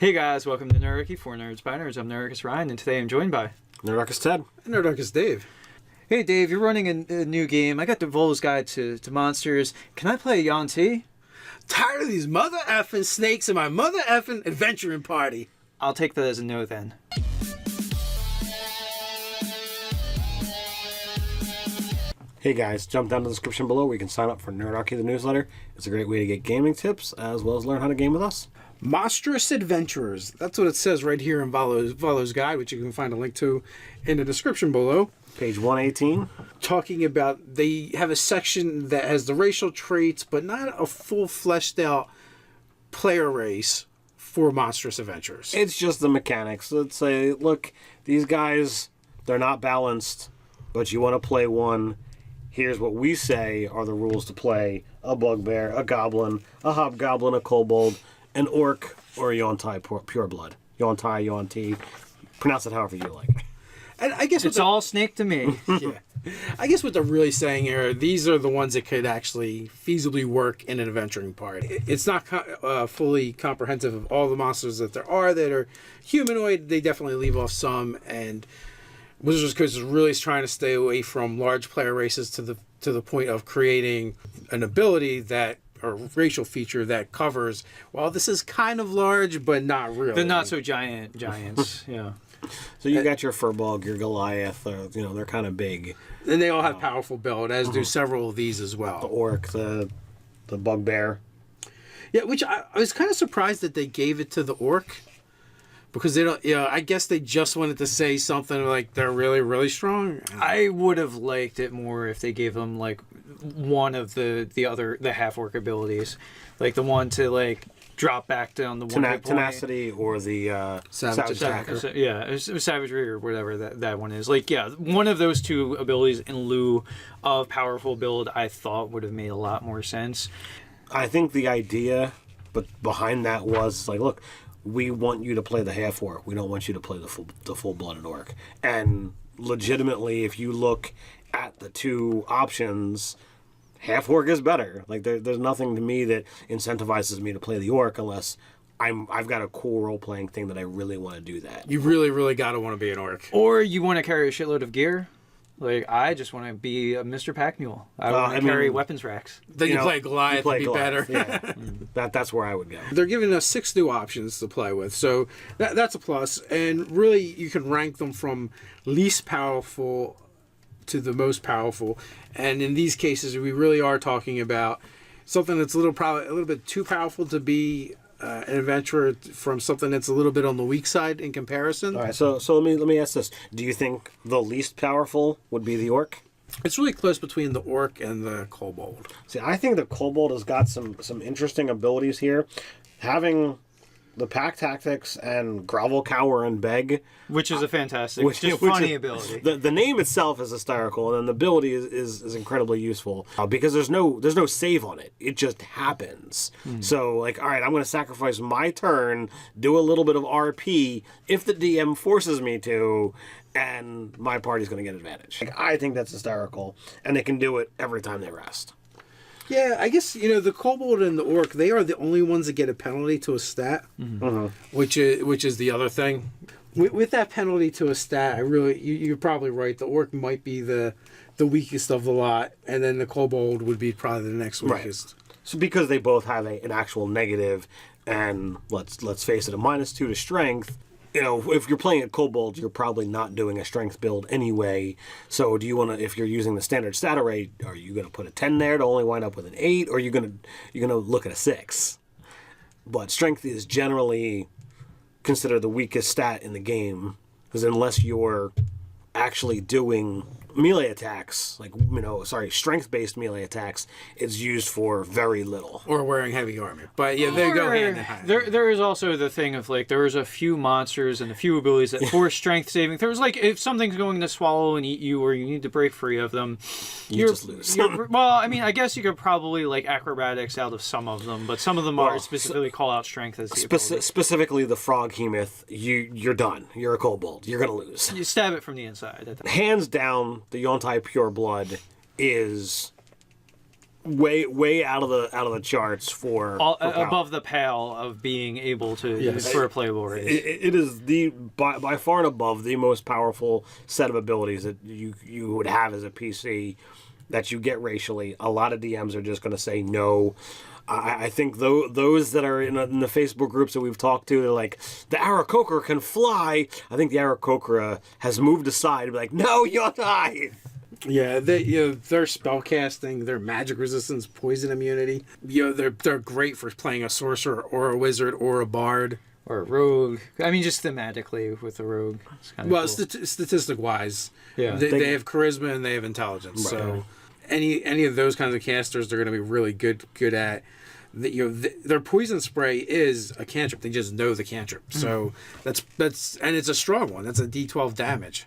Hey guys, welcome to Nerdarchy for Nerds by Nerds. I'm Nerdicus Ryan, and today I'm joined by Nerdicus Ted. And Nerdicus Dave. Hey Dave, you're running a new game. I got the Vol's Guide to Monsters. Can I play Yuan-ti? Tired of these mother effing snakes in my mother effing adventuring party. I'll take that as a no then. Hey guys, jump down to the description below where you can sign up for Nerdarchy, the newsletter. It's a great way to get gaming tips as well as learn how to game with us. Monstrous Adventurers. That's what it says right here in Volo's Guide, which you can find a link to in the description below. Page 118. Talking about, they have a section that has the racial traits, but not a full fleshed out player race for Monstrous Adventurers. It's just the mechanics. Let's say, look, these guys, they're not balanced, but you want to play one. Here's what we say are the rules to play a bugbear, a goblin, a hobgoblin, a kobold, an orc, or a Yuan-ti pureblood. Yuan-ti, Yuan-ti. Pronounce it however you like. And I guess It's all snake to me. yeah. I guess what they're really saying here, these are the ones that could actually feasibly work in an adventuring party. It's not fully comprehensive of all the monsters that there are that are humanoid. They definitely leave off some, and Wizards Coast is really trying to stay away from large player races to the point of creating an ability that, or racial feature that covers, well, this is kind of large, but not really. The not so giants, yeah. So you got your Furbolg, your Goliath, they're kind of big. And they all have powerful build, as do several of these as well. The orc, the bugbear. Yeah, which I was kind of surprised that they gave it to the orc. Because they don't, I guess they just wanted to say something like they're really, really strong. I would have liked it more if they gave them like one of the half-orc abilities. Like the one to like drop back down the one Tenacity or the Savage Attacker. Yeah, Savagery or whatever that one is. Like, yeah, one of those two abilities in lieu of powerful build I thought would have made a lot more sense. I think the idea but behind that was like, look, we want you to play the half-orc. We don't want you to play the full-blooded orc. And legitimately, if you look at the two options, half-orc is better. Like, there's nothing to me that incentivizes me to play the orc unless I've got a cool role-playing thing that I really want to do that. You really, really got to want to be an orc. Or you want to carry a shitload of gear. Like, I just want to be a Mr. Pack Mule. I want to carry weapons racks. Then you play Goliath to be better. Yeah. That's where I would go. They're giving us 6 new options to play with, so that's a plus. And really, you can rank them from least powerful to the most powerful. And in these cases, we really are talking about something that's probably a little bit too powerful to be an adventurer, from something that's a little bit on the weak side in comparison. All right, so let me ask this: do you think the least powerful would be the orc? It's really close between the orc and the kobold. See, I think the kobold has got some interesting abilities here. Having the pack tactics and grovel, cower, and beg, which is a fantastic, funny ability. The name itself is hysterical, and then the ability is incredibly useful because there's no save on it. It just happens. So, like, all right, I'm going to sacrifice my turn, do a little bit of RP if the DM forces me to, and my party's going to get advantage. Like, I think that's hysterical, and they can do it every time they rest. Yeah, I guess, the kobold and the orc, they are the only ones that get a penalty to a stat, which is the other thing. With that penalty to a stat, you're probably right. The orc might be the weakest of the lot, and then the kobold would be probably the next weakest. Right. So because they both have an actual negative, and let's face it, a -2 to strength. If you're playing a kobold, you're probably not doing a strength build anyway. So do you want to, if you're using the standard stat array, are you going to put a 10 there to only wind up with an 8, or you're going to look at a 6? But strength is generally considered the weakest stat in the game, because unless you're actually doing melee attacks, strength-based melee attacks, it's used for very little. Or wearing heavy armor. But yeah, they go hand in hand. There is also the thing of, like, there is a few monsters and a few abilities that force strength saving. There's, like, if something's going to swallow and eat you, or you need to break free of them, you just lose. Well, I mean, I guess you could probably, like, acrobatics out of some of them, but some of them are specifically call out strength as the ability. Specifically the Froghemoth, you're done. You're a kobold. You're going to lose. You stab it from the inside. Hands down, the Yuan-ti Pureblood is way out of the charts for power. Above the pale of being able to Yes. for a playable race. It is by far and above the most powerful set of abilities that you would have as a PC that you get racially. A lot of DMs are just going to say no. I think those that are in the Facebook groups that we've talked to, they're like, the Aarakocra can fly. I think the Aarakocra has moved aside and be like, no, you'll die. Yeah, their spell casting, their magic resistance, poison immunity. They're great for playing a sorcerer or a wizard or a bard. Or a rogue. I mean, just thematically with the rogue. It's kind of Well, cool. statistic wise, Yeah. they have charisma and they have intelligence. So any of those kinds of casters, they're going to be really good at. Their poison spray is a cantrip. They just know the cantrip. So that's and it's a strong one. That's a D12 damage.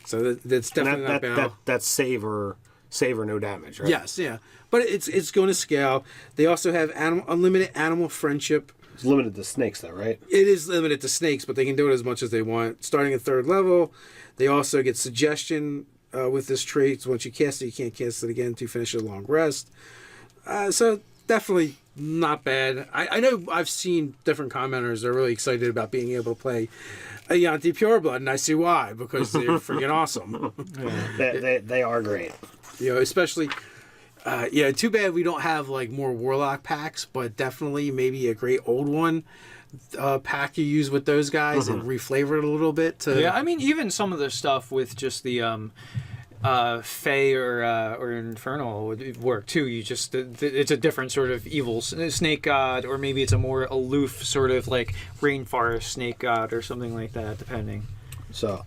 So that's definitely not bad. That's save or no damage, right? Yes, yeah, but it's going to scale. They also have unlimited animal friendship. It's limited to snakes, though, right? It is limited to snakes, but they can do it as much as they want. Starting at 3rd level, they also get suggestion with this trait. So once you cast it, you can't cast it again to finish a long rest. So definitely not bad. I know I've seen different commenters. They're really excited about being able to play a Yuan-ti Pureblood, and I see why, because they're freaking awesome. They are great. Especially... too bad we don't have like more warlock packs, but definitely maybe a great old one pack you use with those guys and reflavor it a little bit. Yeah, I mean, even some of the stuff with just the Fey or Infernal would work too. You just it's a different sort of evil snake god, or maybe it's a more aloof sort of like rainforest snake god or something like that, depending. So,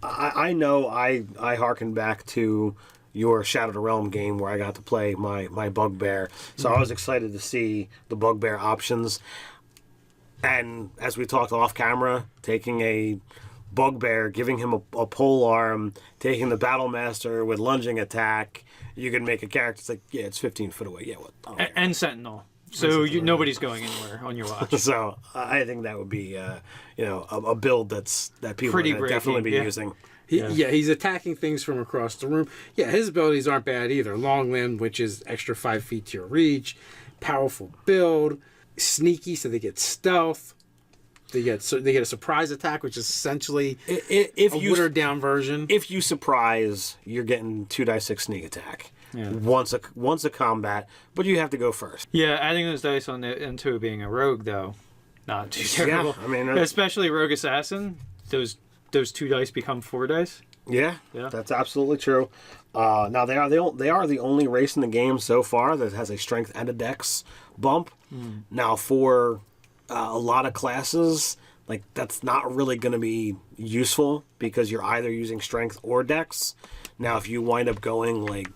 I know I harken back to your Shadow of the Realm game where I got to play my Bugbear. So I was excited to see the Bugbear options. And as we talked off camera, taking a Bugbear, giving him a pole arm, taking the Battle Master with lunging attack, you can make a character. It's like, yeah, it's 15 foot away. Yeah, what? Oh, And Sentinel. So nobody's going anywhere on your watch. So I think that would be a build that people Pretty are gonna definitely be breaking, yeah. using. He's attacking things from across the room. Yeah, his abilities aren't bad either. Long Limb, which is extra 5 feet to your reach. Powerful build. Sneaky, so they get stealth. They get a surprise attack, which is essentially a watered down version. If you surprise, you're getting 2d6 sneak attack. Yeah. Once a combat, but you have to go first. Yeah, adding those dice into being a rogue though, not too terrible. I mean, especially Rogue Assassin. Those 2 dice become 4 dice. Yeah, Yeah. that's absolutely true. Now they are the only race in the game so far that has a strength and a dex bump. Now for a lot of classes, like that's not really going to be useful because you're either using strength or dex. Now if you wind up going like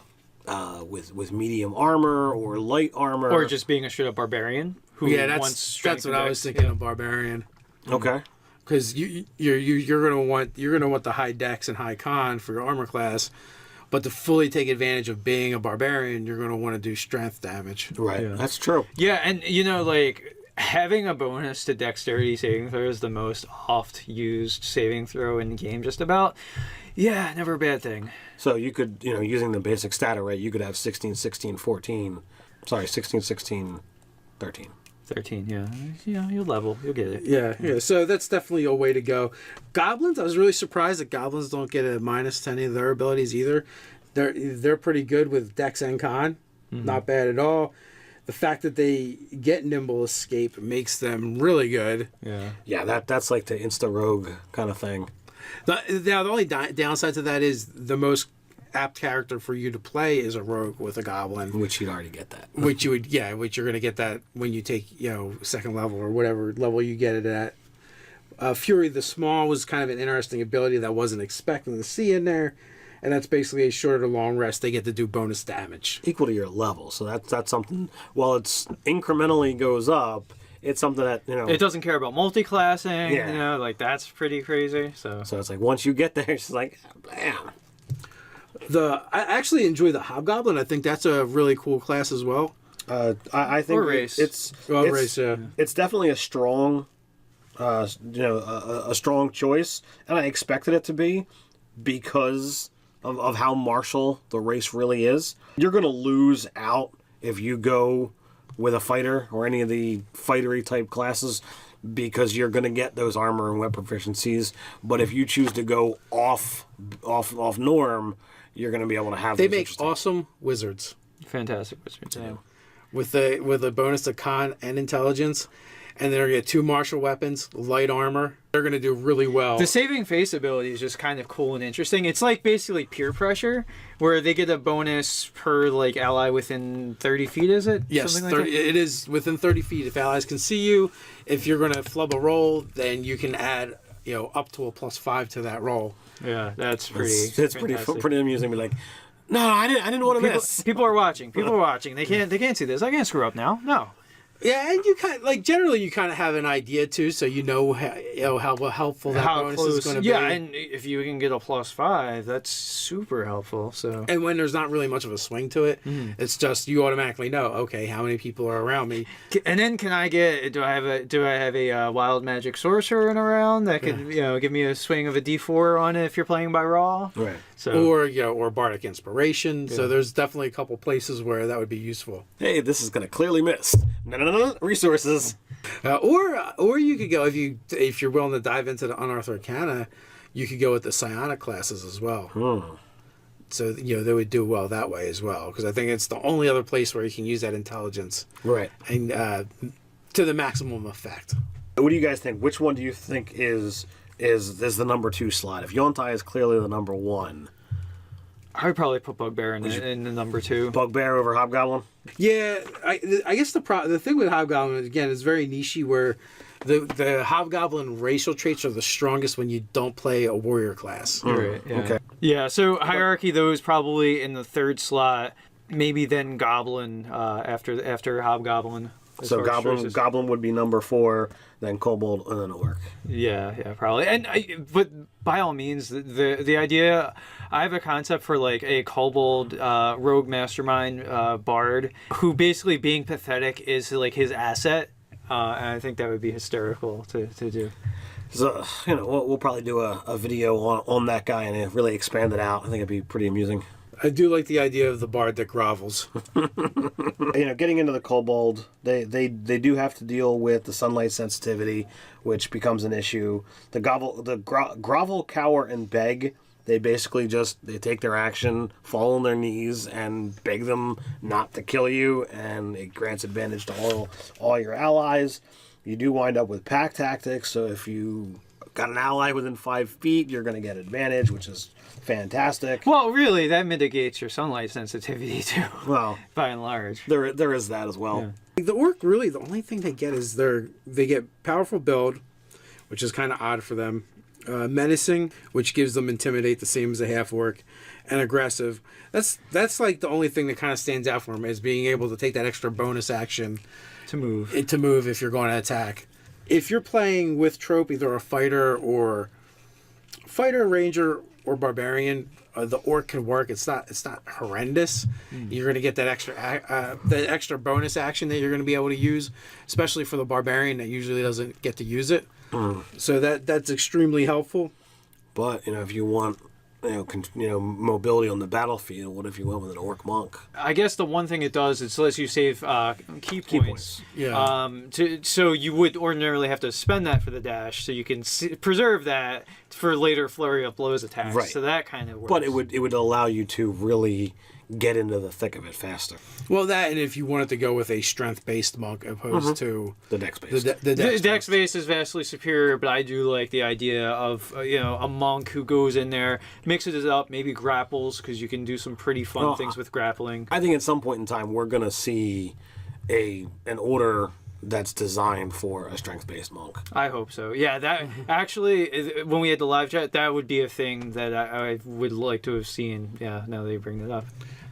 with medium armor or light armor, Or just being a straight up barbarian who wants that's strength what and I was dex. thinking of barbarian. okay. Because you're gonna want the high dex and high con for your armor class, but to fully take advantage of being a barbarian, you're gonna want to do strength damage. Right, Yeah. that's true. Yeah, and like having a bonus to dexterity saving throw is the most oft used saving throw in the game, just about. Yeah, never a bad thing. So you could, using the basic stat array, you could have 16, 16, 14. Sorry, 16, 16, 13. 13, yeah. Yeah, you'll level. You'll get it. Yeah. So that's definitely a way to go. Goblins, I was really surprised that goblins don't get a minus to any of their abilities either. They're pretty good with dex and con. Not bad at all. The fact that they get nimble escape makes them really good. Yeah. Yeah, that's like the insta rogue kind of thing. The only downside to that is the most apt character for you to play is a rogue with a goblin. Which you'd already get that. Which you're going to get that when you take, second level or whatever level you get it at. Fury the Small was kind of an interesting ability that I wasn't expecting to see in there. And that's basically a short or long rest. They get to do bonus damage. Equal to your level. So that's something, while it's incrementally goes up, it's something that, It doesn't care about multi-classing, Yeah. like that's pretty crazy. So So it's like once you get there, it's like, bam. I actually enjoy the Hobgoblin. I think that's a really cool class as well. I think Or race. Race, yeah. It's definitely a strong, a strong choice, and I expected it to be because of how martial the race really is. You're going to lose out if you go with a fighter or any of the fightery type classes, because you're going to get those armor and weapon proficiencies. But if you choose to go off norm, you're going to be able to have. They those make interesting- awesome wizards Fantastic wizards. Yeah. with a bonus to con and intelligence, and they're gonna get 2 martial weapons, light armor. They're gonna do really well. The saving face ability is just kind of cool and interesting. It's like basically peer pressure, where they get a bonus per like ally within 30 feet. Is it? Yes, Something like 30, that? it is within 30 feet. If allies can see you, if you're going to flub a roll, then you can add up to a +5 to that roll. Yeah, that's pretty. It's pretty fantastic. pretty amusing. Be like, no, I didn't want to miss. People are watching. People are watching. They can't see this. I can't screw up now. No. Yeah, and you kind of, like generally you kind of have an idea too, so you know how helpful that How bonus close? is going to Yeah, be. and if you can get a +5, that's super helpful. So. And when there's not really much of a swing to it, it's just you automatically know, okay, how many people are around me. And then can I get? Do I have a wild magic sorcerer in around that could give me a swing of a D4 on it if you're playing by raw? Right. So Or bardic inspiration. So there's definitely a couple places where that would be useful. Hey, this is going to clearly miss. No. Resources. Or you could go if you're willing to dive into the Unearthed Arcana, you could go with the psionic classes as well. So they would do well that way as well, because I think it's the only other place where you can use that intelligence Right. and to the maximum effect. What do you guys think? Which one do you think is the number 2 slot? If Yontai is clearly the number 1, I would probably put Bugbear in the number 2. Bugbear over Hobgoblin. Yeah, I guess the thing with Hobgoblin again is very nichey, where the Hobgoblin racial traits are the strongest when you don't play a warrior class. Right. Yeah. Okay. Yeah. So hierarchy, those probably in the 3rd slot. Maybe then Goblin after Hobgoblin. as So far as Goblin choices. Goblin would be number 4, then Kobold, and then Orc. Yeah, probably. But by all means, the idea, I have a concept for like a kobold rogue mastermind bard who basically being pathetic is like his asset, and I think that would be hysterical to do. So we'll probably do a video on that guy and really expand it out. I think it'd be pretty amusing. I do like the idea of the bard that grovels. Getting into the Kobold, they do have to deal with the sunlight sensitivity, which becomes an issue. The grovel, cower, and beg. They basically they take their action, fall on their knees, and beg them not to kill you, and it grants advantage to all your allies. You do wind up with pack tactics, so if you got an ally within 5 feet, you're going to get advantage, which is fantastic. Well, really, that mitigates your sunlight sensitivity too, Well, by and large. there is that as well. Yeah. The orc, really, the only thing they get is they get powerful build, which is kind of odd for them. Menacing, which gives them intimidate, the same as a half orc, and aggressive. That's like the only thing that kind of stands out for them, is being able to take that extra bonus action To move. to move if you're going to attack. If you're playing with trope, either a fighter, ranger, or barbarian, the orc can work. It's not horrendous. You're going to get that extra bonus action that you're going to be able to use, especially for the barbarian that usually doesn't get to use it. So that's extremely helpful. But if you want mobility on the battlefield, what if you went with an orc monk? I guess the one thing it does is lets you save key points. Yeah. So you would ordinarily have to spend that for the dash, so you can preserve that for later flurry of blows attacks. Right. So that kind of works. But it would allow you to really get into the thick of it faster. Well, that, and if you wanted to go with a strength-based monk opposed to The dex based. the The dex base is vastly superior, but I do like the idea of a monk who goes in there, mixes it up, maybe grapples, because you can do some pretty fun things with grappling. I think at some point in time we're gonna see an order that's designed for a strength based monk. I hope so. Yeah, that actually, when we had the live chat, that would be a thing that I would like to have seen. Yeah, now that you bring that up.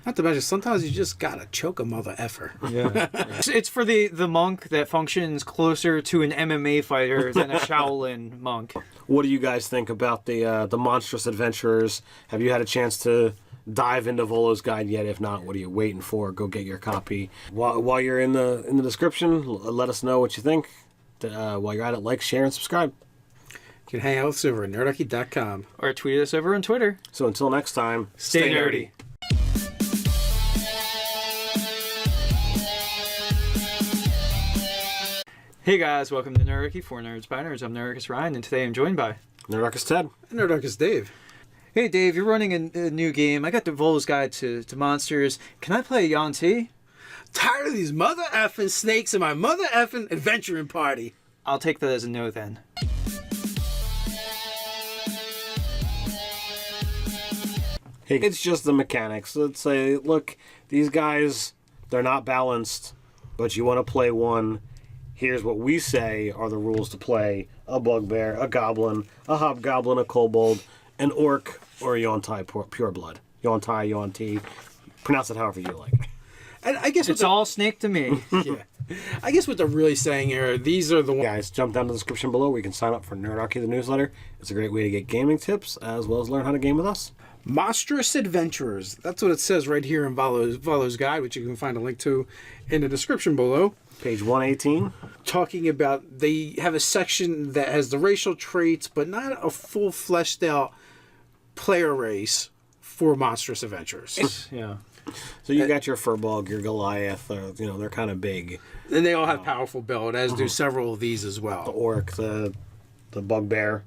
Not to mention, sometimes you just gotta choke a mother effer. Yeah. It's for the monk that functions closer to an MMA fighter than a Shaolin monk. What do you guys think about the monstrous adventurers? Have you had a chance to dive into Volo's guide yet? If not, what are you waiting for? Go get your copy. While you're in the description, let us know what you think. While you're at it, like, share, and subscribe. You can hang out with us over at nerdarchy.com. Or tweet us over on Twitter. So until next time, Stay nerdy. Hey guys, welcome to Nerdurky for Nerds by Nerds. I'm Nerdurkus Ryan, and today I'm joined by... Nerdarkus Ted. And our Darkest Dave. Hey Dave, you're running a new game. I got Devol's Guide to Monsters. Can I play Yuan-Ti? Tired of these mother effing snakes in my mother effing adventuring party. I'll take that as a no then. Hey, it's just the mechanics. Let's say, look, these guys, they're not balanced, but you want to play one. Here's what we say are the rules to play a bugbear, a goblin, a hobgoblin, a kobold, an orc, or a Yuan-Ti pureblood. Yuan-Ti, Yuan-Ti. Pronounce it however you like. And I guess It's all snake to me. yeah. I guess what they're really saying here, these are the ones. Guys, jump down to the description below where you can sign up for Nerdarchy, the newsletter. It's a great way to get gaming tips as well as learn how to game with us. Monstrous Adventurers. That's what it says right here in Valo's Guide, which you can find a link to in the description below. Page 118. Talking about, they have a section that has the racial traits, but not a full fleshed out player race for Monstrous Adventurers. Yeah. So you got your Furbog, your Goliath, they're kind of big. And they all have powerful build, as do several of these as well. The orc, the bugbear.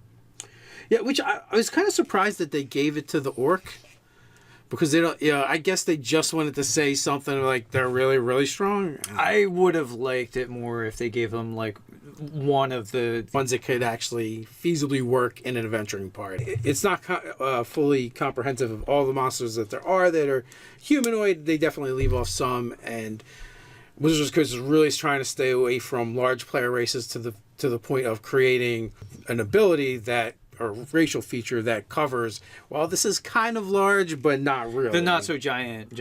Yeah, which I was kind of surprised that they gave it to the orc. Because they don't, I guess they just wanted to say something like they're really, really strong. I would have liked it more if they gave them, like, one of the... Ones that could actually feasibly work in an adventuring party. It's not fully comprehensive of all the monsters that there are that are humanoid. They definitely leave off some, and Wizards of the Coast is really trying to stay away from large player races to the point of creating an ability that, or racial feature that covers, well, this is kind of large, but not really. The not so giants.